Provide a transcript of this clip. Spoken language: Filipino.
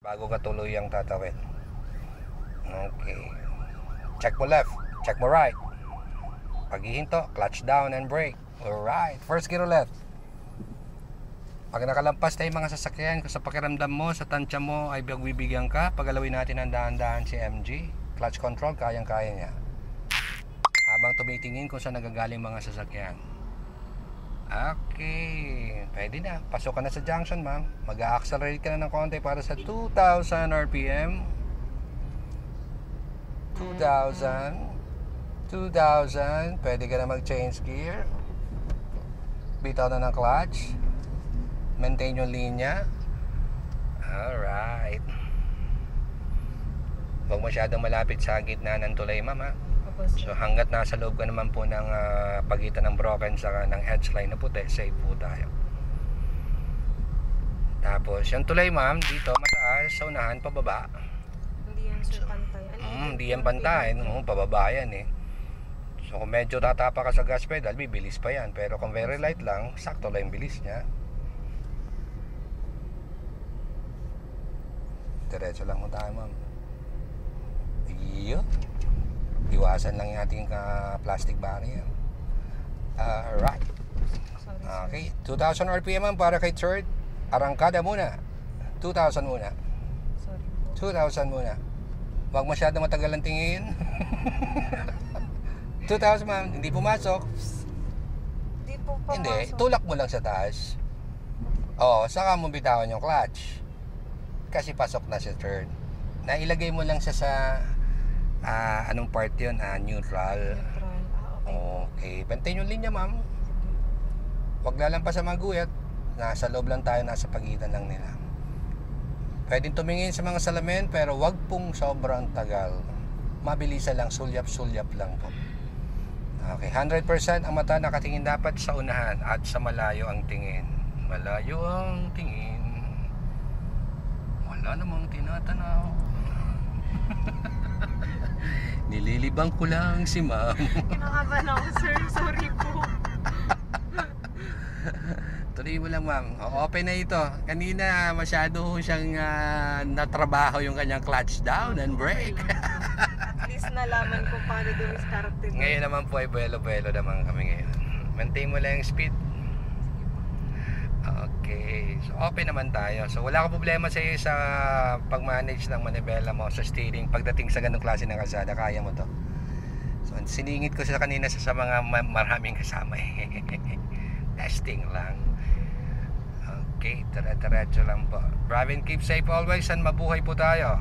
bago ka tuluyang tatawid. Okay. Check mo left, check mo right. Paghihinto, clutch down and brake. Alright, first gear left. Pag nakalampas tayo mga sasakyan, kung sa pakiramdam mo, sa tansya mo ay bibigyan ka, pagalawin natin ang dahan-dahan si MG. Clutch control, kayang-kaya niya. Habang tumitingin kung saan nagagaling mga sasakyan. Okay, pwede na. Pasok ka na sa junction, ma'am. Mag-a-accelerate ka na ng konti para sa 2,000 RPM. 2,000. Pwede ka na mag-change gear. Bitaw na ng clutch. Maintain yung linya. Alright. Huwag masyadong malapit sa gitna ng tulay, ma'am, ha? So hanggat nasa loob ka naman po ng pagitan ng broken saka ng edge line na puti, safe po tayo. Tapos yung tulay, ma'am, dito mataas, sa unahan pababa. Hindi yan sir pantay. Hindi yan pantay, pababa yan eh. So kung medyo tatapa ka sa gas pedal, bibilis pa yan. Pero kung very light lang, sakto lang yung bilis niya. Diretso lang mo tayo, ma'am. Iyo. Iwasan lang yung ating plastic barrier. Right. Okay, 2,000 RPM ma'am para kay third. Arangkada muna. 2,000 muna. 2,000 muna. Huwag masyadong matagal ang tingin. 2,000 ma'am, hindi pumasok. Hindi po pumasok. Hindi, tulak mo lang sa taas. Oo, saka mo bitawan yung clutch. Kasi pasok na si third. Nailagay mo lang siya sa anong part yun? Neutral. Okay. Bantayin yung linya, ma'am. Huwag lalampas sa mga guyat. Nasa loob lang tayo, nasa pagitan lang nila. Pwedeng tumingin sa mga salamin, pero wag pong sobrang tagal. Mabilisan lang, sulyap-sulyap lang po. Okay, 100% ang mata nakatingin dapat sa unahan at sa malayo ang tingin. Malayo ang tingin. Wala namang tinatanaw. Nililibang ko lang si ma'am. Kinakabahan ako sir, sorry po. Tuloy mo lang, ma'am. Open na ito. Kanina masyado siyang natrabaho yung kanyang clutch down and brake. At least nalaman ko paano dumiskarte. Ngayon naman po ay buwelo-buwelo naman kami ngayon. Maintain mo lang yung speed. Okay. So open naman tayo. So wala ka problema sa iyo sa pag-manage ng manibela mo sa steering. Pagdating sa ganung klase ng kalsada, kaya mo to. So siningit ko sa kanina sa mga maraming kasama. Testing lang. Okay, tara-diretso lang po. Drive and keep safe always and mabuhay po tayo.